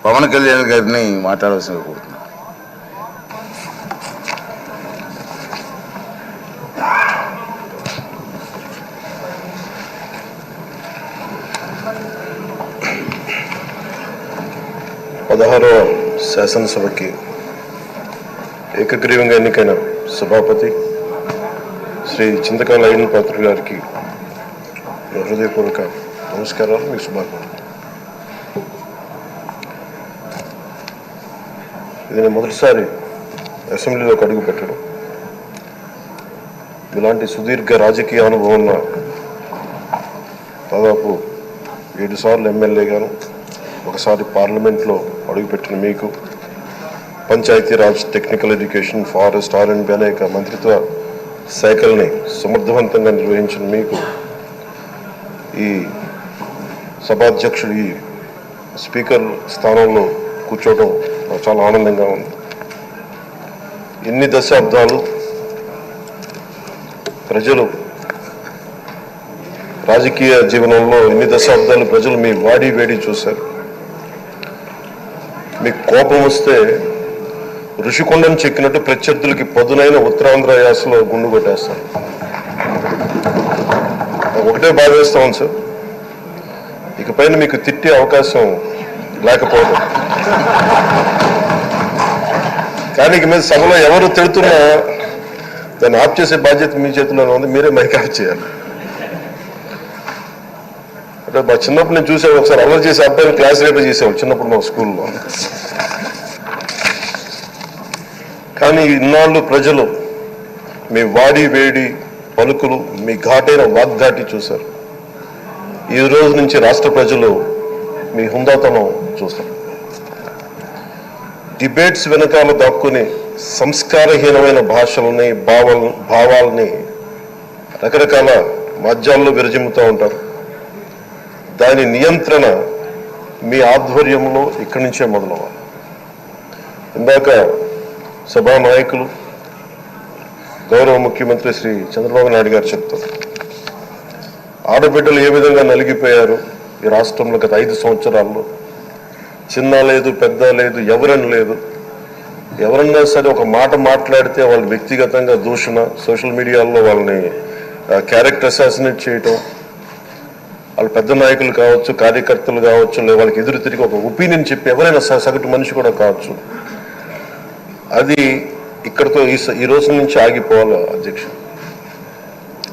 పవన్ కళ్యాణ్ గారిని మాట్లాడవలసిందిగా కోరుతున్నాను. పదహారవ శాసనసభకి ఏకగ్రీవంగా ఎన్నికైన సభాపతి శ్రీ చింతకాయల అయ్యన్న పాత్రుడు గారికి హృదయపూర్వక నమస్కారాలు, మీకు శుభాకాంక్షలు. ఇది నేను మొదటిసారి అసెంబ్లీలోకి అడుగు పెట్టడం. ఇలాంటి సుదీర్ఘ రాజకీయ అనుభవం ఉన్న దాదాపు 7 సార్లు ఎమ్మెల్యేగాను, ఒకసారి పార్లమెంట్లో అడుగుపెట్టిన మీకు, Panchayati Raj, technical education, forest, R&B అనేక మంత్రిత్వ శాఖల్ని సమర్థవంతంగా నిర్వహించిన మీకు ఈ సభాధ్యక్షుడు, ఈ స్పీకర్ స్థానంలో కూర్చోవడం చాలా ఆనందంగా ఉంది. ఎన్ని దశాబ్దాలు ప్రజలు రాజకీయ జీవనంలో, ఎన్ని దశాబ్దాలు ప్రజలు మీ వాడి వేడి చూశారు. మీకు కోపం వస్తే ఋషికొండను చెక్కినట్టు ప్రత్యర్థులకి పదునైన ఉత్తరాంధ్ర యాసలో గుండు కొట్టేస్తారు. ఒకటే బాధేస్తాం సార్, ఇకపైన మీకు తిట్టే అవకాశం లేకపోవడం. కానీ ఇక మీద సభలో ఎవరు తిడుతున్నా దాన్ని ఆఫ్ చేసే బాధ్యత మీ చేతిలోనే ఉంది, మీరే మైక్ ఆఫ్ చేయాలి. అంటే మా చిన్నప్పుడు నేను చూసాను, ఒకసారి అమలు చేసే అబ్బాయిని క్లాస్ లీడర్ చేసేవాడు చిన్నప్పుడు మా స్కూల్లో. కానీ ఇన్నాళ్ళు ప్రజలు మీ వాడి వేడి పలుకులు, మీ ఘాటైన వాగ్దాటి చూశారు. ఈ రోజు నుంచి రాష్ట్ర ప్రజలు మీ హుందాతనం చూస్తారు. డిబేట్స్ వెనకాల దాక్కుని సంస్కారహీనమైన భాషలని, భావాలని రకరకాల మాధ్యాల్లో విరజిమ్ముతూ ఉంటారు. దాని నియంత్రణ మీ ఆధ్వర్యంలో ఇక్కడి నుంచే మొదలవ్వాలి. ఇందాక సభా నాయకులు, గౌరవ ముఖ్యమంత్రి శ్రీ చంద్రబాబు నాయుడు గారు చెప్తారు, ఆడబిడ్డలు ఏ విధంగా నలిగిపోయారు ఈ రాష్ట్రంలో గత 5 సంవత్సరాల్లో. చిన్న లేదు, పెద్ద లేదు, ఎవరని లేదు. ఎవరన్నా సరే ఒక మాట మాట్లాడితే వాళ్ళు వ్యక్తిగతంగా దూషణ, సోషల్ మీడియాలో వాళ్ళని క్యారెక్టర్ అసాసినేట్ చేయటం, వాళ్ళు పెద్ద నాయకులు కావచ్చు, కార్యకర్తలు కావచ్చు, లేదా వాళ్ళకి ఎదురు తిరిగి ఒక ఒపీనియన్ చెప్పి ఎవరైనా సగటు మనిషి కూడా కావచ్చు. అది ఇక్కడితో ఈ రోజు నుంచి ఆగిపోవాలి అధ్యక్ష.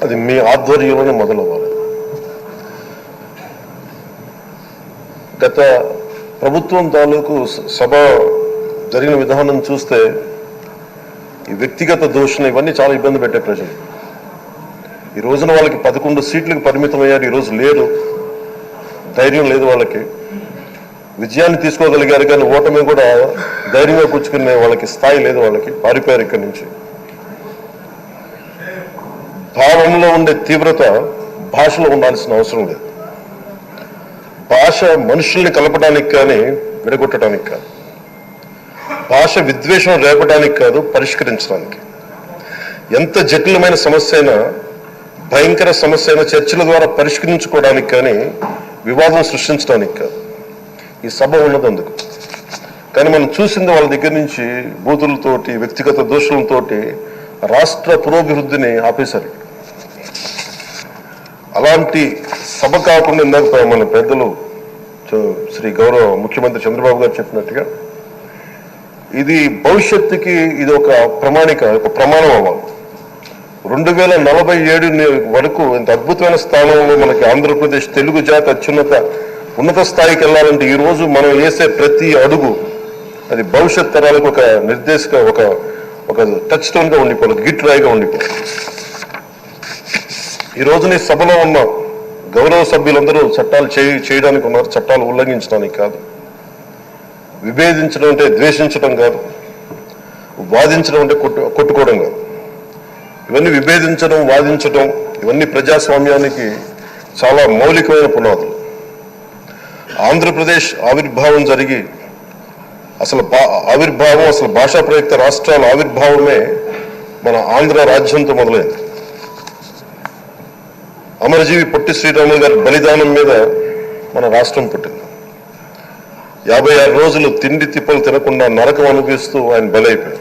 అది మీ ఆధ్వర్యంలోనే మొదలవ్వాలి. గత ప్రభుత్వం తాలూకు సభ జరిగిన విధానం చూస్తే ఈ వ్యక్తిగత దూషణ ఇవన్నీ చాలా ఇబ్బంది పెట్టే ప్రజలు. ఈ రోజున వాళ్ళకి 11 సీట్లకు పరిమితం అయ్యారు, ఈరోజు లేరు, ధైర్యం లేదు వాళ్ళకి. విజయాన్ని తీసుకోగలిగారు కానీ ఓటమి కూడా ధైర్యంగా కూర్చుకునే వాళ్ళకి స్థాయి లేదు, వాళ్ళకి పారిపోయారు ఇక్కడి నుంచి. భావంలో ఉండే తీవ్రత భాషలో ఉండాల్సిన అవసరం లేదు. భాష మనుషుల్ని కలపడానికి కానీ విడగొట్టడానికి కాదు, భాష విద్వేషం రేపడానికి కాదు, పరిష్కరించడానికి. ఎంత జటిలమైన సమస్య అయినా, భయంకర సమస్య అయినా చర్చల ద్వారా పరిష్కరించుకోవడానికి కానీ వివాదం సృష్టించడానికి కాదు. ఈ సభ ఉన్నది అందుకు. కానీ మనం చూసింది వాళ్ళ దగ్గర నుంచి బూతులతోటి, వ్యక్తిగత దోషులతోటి రాష్ట్ర పురోభివృద్ధిని ఆపేశారు. అలాంటి సభ కాకుండా ఇందాక మన పెద్దలు శ్రీ గౌరవ ముఖ్యమంత్రి చంద్రబాబు గారు చెప్పినట్టుగా ఇది భవిష్యత్తుకి ఇది ఒక ప్రమాణిక, ఒక ప్రమాణం అవ్వాలి. 2047 వరకు ఇంత అద్భుతమైన స్థానంలో మనకి ఆంధ్రప్రదేశ్ తెలుగు జాతి ఉన్నత స్థాయికి వెళ్ళాలంటే ఈ రోజు మనం వేసే ప్రతి అడుగు అది భవిష్యత్ తరాలకు ఒక నిర్దేశక, ఒక టచ్ స్టోన్ గా ఉండిపోవాలి, గిట్ రాయిగా ఉండిపోవాలి. ఈ రోజున ఈ సభలో ఉన్న గౌరవ సభ్యులందరూ చట్టాలు చేయడానికి ఉన్నారు, చట్టాలు ఉల్లంఘించడానికి కాదు. విభేదించడం అంటే ద్వేషించడం కాదు, వాదించడం అంటే కొట్టుకోవడం కాదు. ఇవన్నీ విభేదించడం, వాదించడం ఇవన్నీ ప్రజాస్వామ్యానికి చాలా మౌలికమైన పునాదులు. ఆంధ్రప్రదేశ్ ఆవిర్భావం జరిగి అసలు భాషా ప్రయుక్త రాష్ట్రాల ఆవిర్భావమే మన ఆంధ్ర రాజ్యంతో మొదలైంది. అమరజీవి పొట్టి శ్రీరాములు గారి బలిదానం మీద మన రాష్ట్రం పుట్టింది. 56 రోజులు తిండి తిప్పలు తినకుండా నరకం అనుభవిస్తూ ఆయన బలైపోయారు.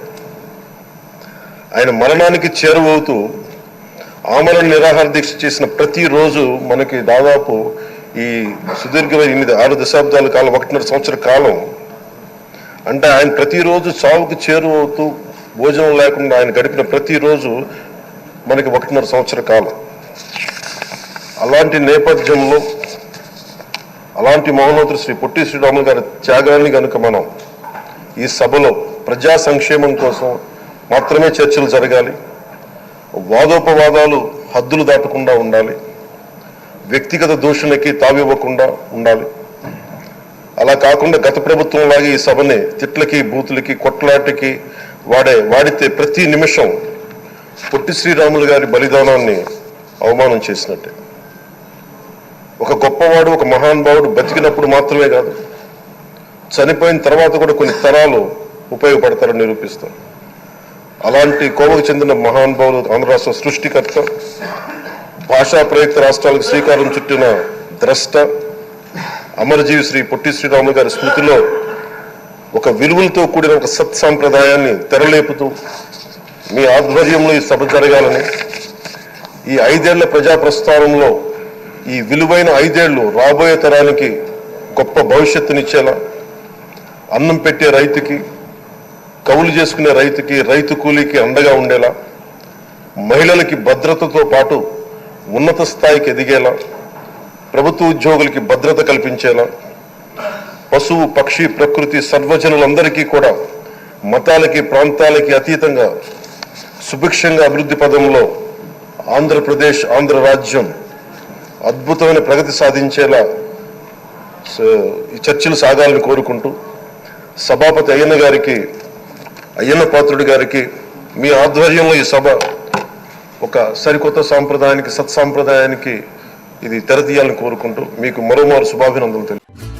ఆయన మరణానికి చేరువవుతూ ఆమరణ నిరాహార దీక్ష చేసిన ప్రతిరోజు మనకి దాదాపు ఈ సుదీర్ఘమైన 6 దశాబ్దాల కాలం 1.5 సంవత్సర కాలం అంటే ఆయన ప్రతిరోజు చావుకు చేరువవుతూ భోజనం లేకుండా ఆయన గడిపిన ప్రతిరోజు మనకి 1.5 సంవత్సర కాలం. అలాంటి నేపథ్యంలో అలాంటి మహోన్నతుడు శ్రీ పొట్టి శ్రీరాములు గారి త్యాగాన్ని కనుక మనం ఈ సభలో ప్రజా సంక్షేమం కోసం మాత్రమే చర్చలు జరగాలి, వాదోపవాదాలు హద్దులు దాటకుండా ఉండాలి, వ్యక్తిగత దూషణకి తావివ్వకుండా ఉండాలి. అలా కాకుండా గత ప్రభుత్వం లాగా ఈ సభని తిట్లకి బూతులకి కొట్లాటకి వాడితే ప్రతి నిమిషం పొట్టి శ్రీరాములు గారి బలిదానాన్ని అవమానం చేసినట్టే. ఒక గొప్పవాడు ఒక మహానుభావుడు బతికినప్పుడు మాత్రమే కాదు, చనిపోయిన తర్వాత కూడా కొన్ని తరాలు ఉపయోగపడతారని నిరూపిస్తారు. అలాంటి కోవకు చెందిన మహానుభావులు ఆంధ్ర రాష్ట్ర సృష్టికర్త, భాషా ప్రయుక్త రాష్ట్రాలకు శ్రీకారం చుట్టిన ద్రష్ట, అమరజీవి శ్రీ పొట్టి శ్రీరాములు గారి స్మృతిలో ఒక విలువలతో కూడిన ఒక సత్సాంప్రదాయాన్ని తెరలేపుతూ మీ ఆధ్వర్యంలో ఈ సభ జరగాలని, ఈ 5 ఏళ్ల ప్రజా ప్రస్థానంలో ఈ విలువైన 5 ఏళ్లు రాబోయే తరానికి గొప్ప భవిష్యత్తునిచ్చేలా, అన్నం పెట్టే రైతుకి, కవులు చేసుకునే రైతుకి, రైతు కూలీకి అండగా ఉండేలా, మహిళలకి భద్రతతో పాటు ఉన్నత స్థాయికి ఎదిగేలా, ప్రభుత్వ ఉద్యోగులకి భద్రత కల్పించేలా, పశువు పక్షి ప్రకృతి సర్వజనులందరికీ కూడా మతాలకి ప్రాంతాలకి అతీతంగా సుభిక్షంగా అభివృద్ధి పదంలో ఆంధ్రప్రదేశ్ ఆంధ్ర రాజ్యం అద్భుతమైన ప్రగతి సాధించేలా ఈ చర్చలు సాగాలని కోరుకుంటూ, సభాపతి అయ్యన్న పాత్రుడి గారికి మీ ఆధ్వర్యంలో ఈ సభ ఒక సరికొత్త సాంప్రదాయానికి సత్సాంప్రదాయానికి ఇది తెరతీయాలని కోరుకుంటూ మీకు మరోమారు శుభాభినందనలు తెలుపు.